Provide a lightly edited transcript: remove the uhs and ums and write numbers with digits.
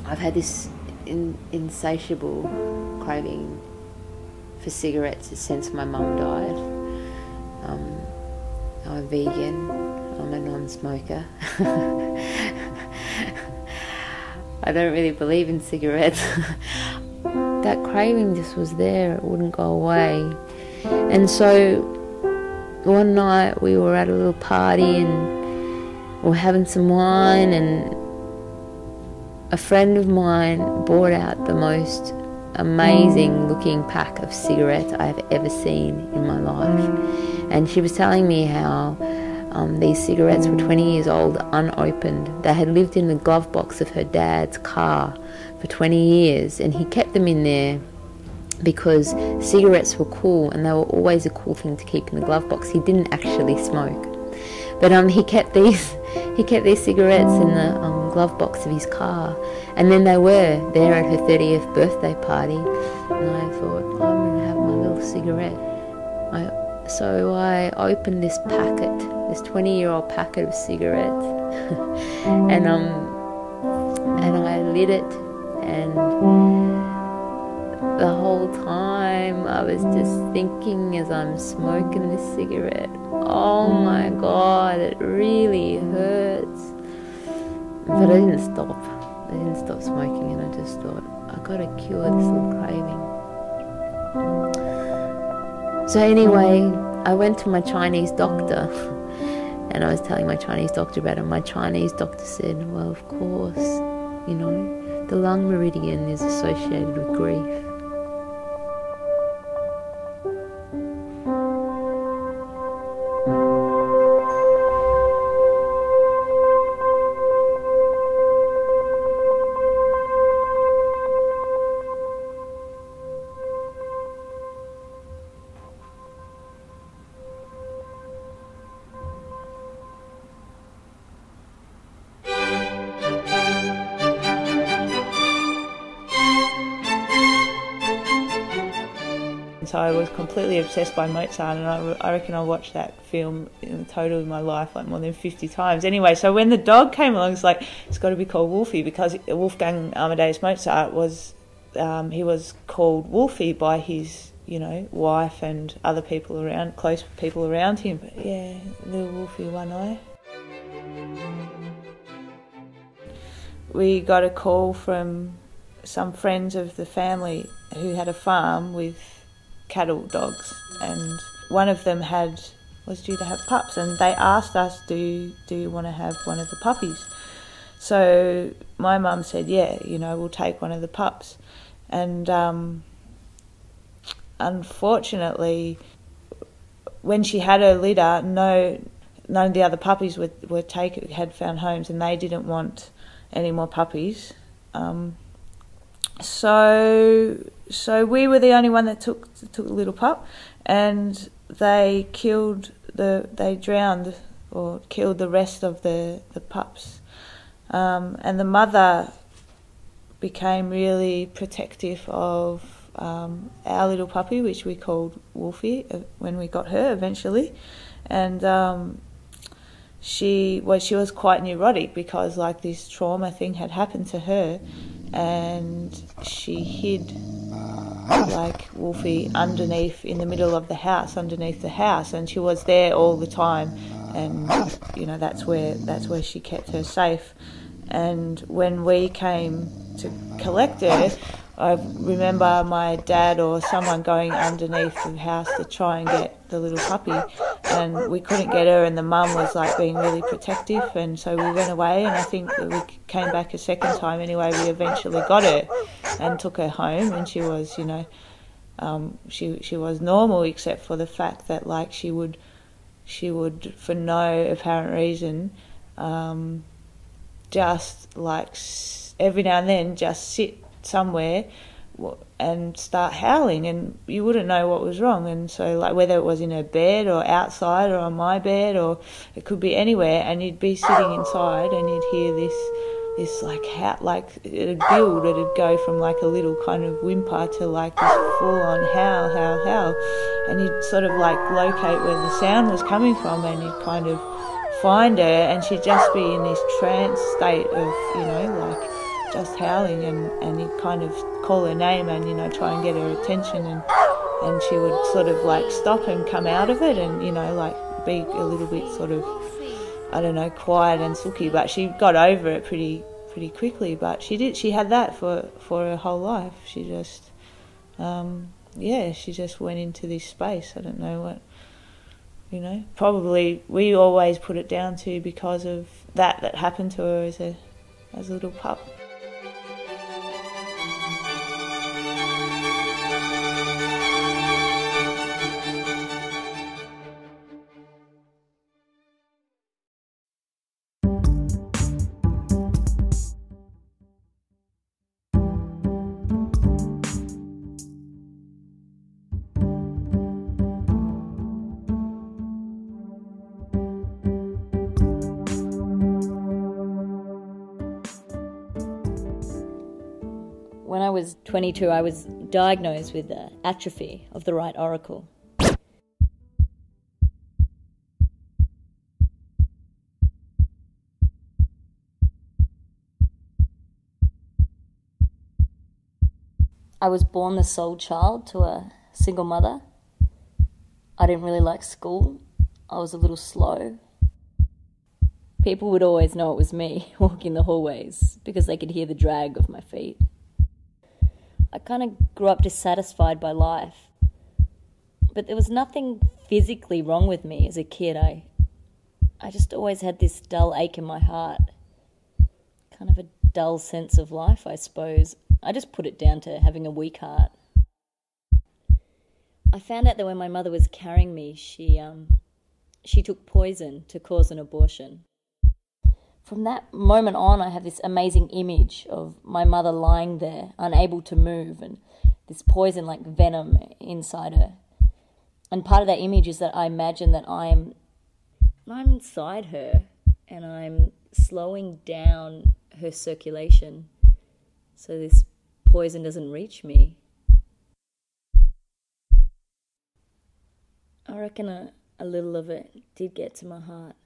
I've had this insatiable craving for cigarettes since my mum died. I'm a vegan, I'm a non-smoker. I don't really believe in cigarettes. That craving just was there, it wouldn't go away. And so one night we were at a little party and we were having some wine, and a friend of mine brought out the most amazing looking pack of cigarettes I have ever seen in my life. And she was telling me how these cigarettes were 20 years old, unopened. They had lived in the glove box of her dad's car for 20 years, and he kept them in there because cigarettes were cool, and they were always a cool thing to keep in the glove box. He didn't actually smoke, but he kept these cigarettes in the glove box of his car. And then they were there at her 30th birthday party, and I thought, I'm going to have my little cigarette. So I opened this packet, this 20-year-old packet of cigarettes, and I lit it, and the whole time I was just thinking as I'm smoking this cigarette, oh my God, it really hurts. But I didn't stop. I didn't stop smoking, and I just thought, I've got to cure this little craving. So anyway, I went to my Chinese doctor, and I was telling my Chinese doctor about it. My Chinese doctor said, well, of course, the lung meridian is associated with grief. So I was completely obsessed by Mozart, and I reckon I watched that film in total in my life like more than 50 times. Anyway, so when the dog came along, it's like, it's got to be called Wolfie, because Wolfgang Amadeus Mozart was, he was called Wolfie by his, wife and other people around, close people around him. But yeah, little Wolfie, one eye. We got a call from some friends of the family who had a farm with cattle dogs, and one of them was due to have pups, and they asked us, do you want to have one of the puppies? So my mum said, yeah, we'll take one of the pups. And unfortunately, when she had her litter, none of the other puppies had found homes, and they didn't want any more puppies. So we were the only one that took the little pup, and they drowned or killed the rest of the pups. And the mother became really protective of our little puppy, which we called Wolfie when we got her eventually. And she was quite neurotic, because like this trauma thing had happened to her, and she hid like Wolfie in the middle of the house, underneath the house, and she was there all the time, and that's where she kept her safe. And when we came to collect her, I remember my dad or someone going underneath the house to try and get the little puppy, and we couldn't get her, and the mum was like being really protective, and so we went away, and I think that we came back a second time anyway. We eventually got her and took her home, and she was, she was normal, except for the fact that like she would for no apparent reason just like every now and then just sit somewhere and start howling, and you wouldn't know what was wrong. And so like whether it was in her bed or outside or on my bed, or it could be anywhere, and you'd be sitting inside and you'd hear this like it'd go from like a little kind of whimper to like this full on howl, and you'd sort of like locate where the sound was coming from, and you'd kind of find her, and she'd just be in this trance state of like just howling, and he'd kind of call her name and, you know, try and get her attention, and she would sort of like stop and come out of it and, you know, like be a little bit sort of, I don't know, quiet and sulky, but she got over it pretty quickly. But she had that for her whole life. She just she just went into this space. I don't know what, you know, probably we always put it down to because of that happened to her as a little pup. When I was 22, I was diagnosed with atrophy of the right auricle. I was born the sole child to a single mother. I didn't really like school. I was a little slow. People would always know it was me walking the hallways because they could hear the drag of my feet. I kind of grew up dissatisfied by life. But there was nothing physically wrong with me as a kid. I just always had this dull ache in my heart. Kind of a dull sense of life, I suppose. I just put it down to having a weak heart. I found out that when my mother was carrying me, she took poison to cause an abortion. From that moment on, I have this amazing image of my mother lying there, unable to move, and this poison like venom inside her. And part of that image is that I imagine that I'm inside her, and I'm slowing down her circulation so this poison doesn't reach me. I reckon a little of it did get to my heart.